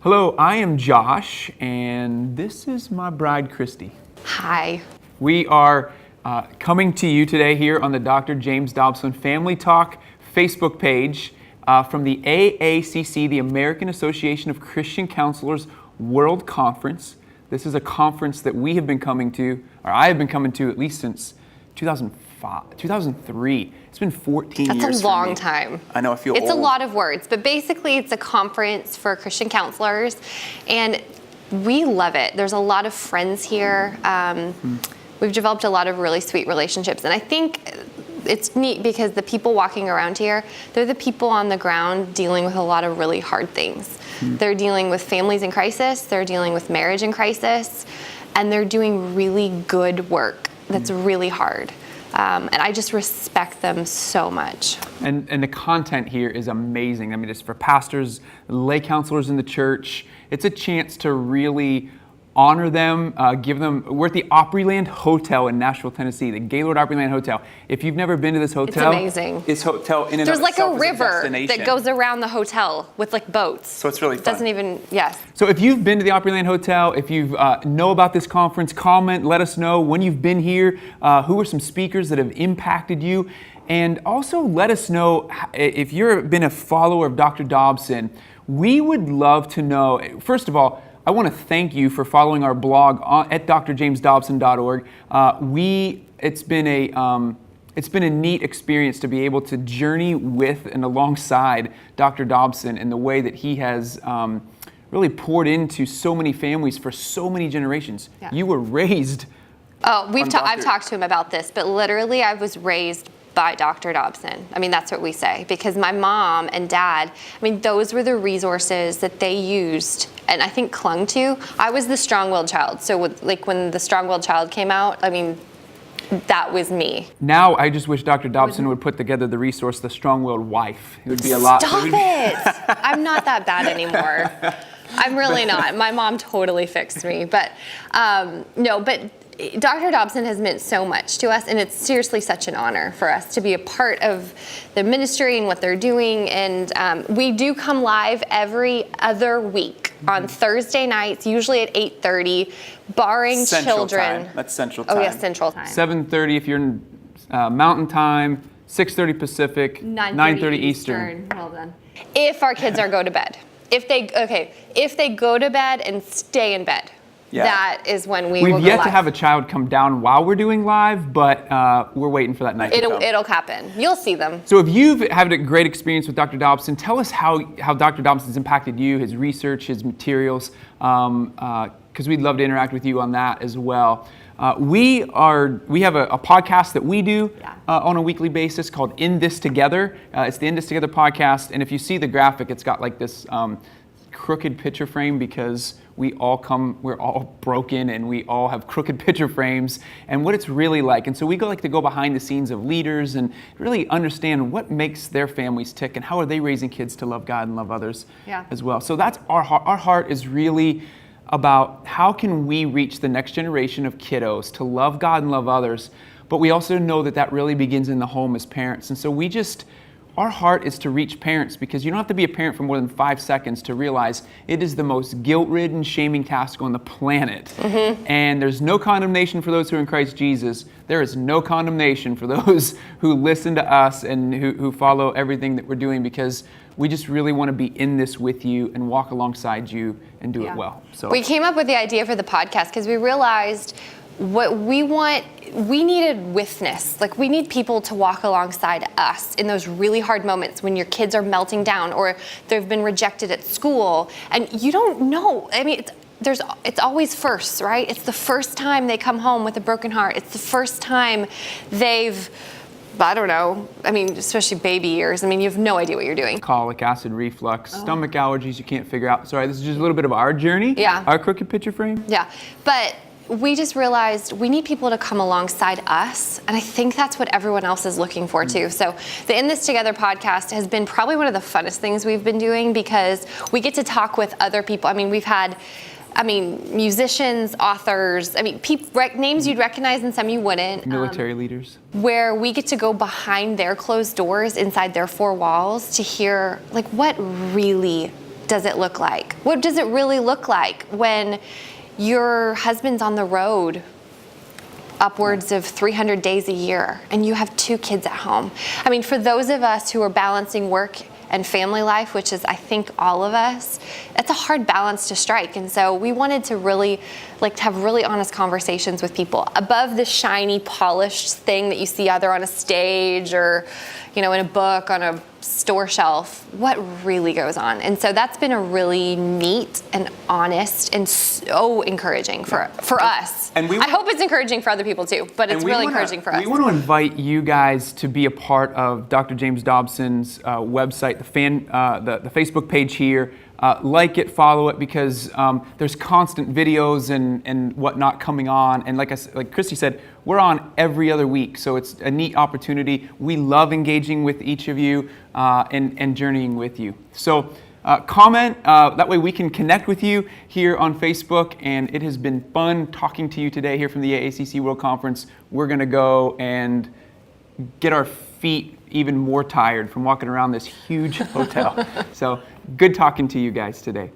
Hello, I am Josh, and this is my bride, Christi. Hi. We are coming to you today here on the Dr. James Dobson Family Talk Facebook page from the AACC, the American Association of Christian Counselors World Conference. This is a conference that we have been coming to, or I have been coming to at least since 2003. It's been 14 years. That's a long time. I know, I feel old. It's a lot of words, but basically it's a conference for Christian counselors, and we love it. There's a lot of friends here. We've developed a lot of really sweet relationships, and I think it's neat because the people walking around here, they're the people on the ground dealing with a lot of really hard things. They're dealing with families in crisis, they're dealing with marriage in crisis, and they're doing really good work that's really hard. And I just respect them so much. And the content here is amazing. I mean, it's for pastors, lay counselors in the church. It's a chance to really honor them, give them. We're at the Opryland Hotel in Nashville, Tennessee, the Gaylord Opryland Hotel. If you've never been to this hotel, it's amazing. This hotel in and There's of like itself a river is that goes around the hotel with like boats. So it's really fun. Doesn't even, yes. So if you've been to the Opryland Hotel, if you know about this conference, comment, let us know when you've been here, who are some speakers that have impacted you, and also let us know if you've been a follower of Dr. Dobson. We would love to know, first of all, I want to thank you for following our blog at drjamesdobson.org. It's been a neat experience to be able to journey with and alongside Dr. Dobson in the way that he has really poured into so many families for so many generations. Yeah. You were raised. Oh, I've talked to him about this, but literally I was raised by Dr. Dobson. I mean, that's what we say, because my mom and dad, I mean, those were the resources that they used and I think clung to. I was the strong-willed child. So when the strong-willed child came out, I mean, that was me. Now I just wish Dr. Dobson would put together the resource, the strong-willed wife. It would be a lot. Stop it! I'm not that bad anymore. I'm really not. My mom totally fixed me. But no, but Dr. Dobson has meant so much to us, and it's seriously such an honor for us to be a part of the ministry and what they're doing. And we do come live every other week on Thursday nights, usually at 8:30, barring Central children. Time. That's Central Time. Oh, yes, Central Time. 7:30 if you're in Mountain Time, 6:30 Pacific, 9:30 Eastern. Well done. If our kids go to bed. If they go to bed and stay in bed. Yeah. That is when we will go live. We've yet to have a child come down while we're doing live, but we're waiting for that night to come. It'll happen. You'll see them. So if you've had a great experience with Dr. Dobson, tell us how Dr. Dobson's impacted you, his research, his materials, because we'd love to interact with you on that as well. We have a podcast that we do on a weekly basis called In This Together. It's the In This Together podcast, and if you see the graphic, it's got like this crooked picture frame because we're all broken and we all have crooked picture frames and what it's really like. And so we like to go behind the scenes of leaders and really understand what makes their families tick and how are they raising kids to love God and love others as well. So that's our heart is really about how can we reach the next generation of kiddos to love God and love others. But we also know that really begins in the home as parents. And so our heart is to reach parents because you don't have to be a parent for more than 5 seconds to realize it is the most guilt-ridden, shaming task on the planet. Mm-hmm. And there's no condemnation for those who are in Christ Jesus. There is no condemnation for those who listen to us and who follow everything that we're doing because we just really want to be in this with you and walk alongside you and do it well. So we came up with the idea for the podcast because we realized what we needed witness. Like we need people to walk alongside us in those really hard moments when your kids are melting down or they've been rejected at school and you don't know. I mean, it's always first, right? It's the first time they come home with a broken heart. It's the first time I don't know. I mean, especially baby years. I mean, you have no idea what you're doing. Colic, acid reflux, stomach allergies you can't figure out. Sorry, this is just a little bit of our journey. Yeah. Our crooked picture frame. Yeah. But we just realized we need people to come alongside us, and I think that's what everyone else is looking for too. So the In This Together podcast has been probably one of the funnest things we've been doing because we get to talk with other people. I mean, we've had musicians, authors, names you'd recognize and some you wouldn't. Military leaders. Where we get to go behind their closed doors inside their four walls to hear like what really does it look like? What does it really look like when your husband's on the road upwards of 300 days a year and you have 2 kids at home? I mean, for those of us who are balancing work and family life, which is, I think, all of us, it's a hard balance to strike. And so we wanted to really to have really honest conversations with people above the shiny, polished thing that you see either on a stage or, in a book on a store shelf, what really goes on. And so that's been a really neat and honest and so encouraging for us. And I hope it's encouraging for other people too, but it's really encouraging for us. We want to invite you guys to be a part of Dr. James Dobson's website, the Facebook page here. Like it, follow it, because there's constant videos and whatnot coming on. And like Christy said, we're on every other week, so it's a neat opportunity. We love engaging with each of you and journeying with you. So comment, that way we can connect with you here on Facebook. And it has been fun talking to you today here from the AACC World Conference. We're going to go and get our feet even more tired from walking around this huge hotel. So good talking to you guys today.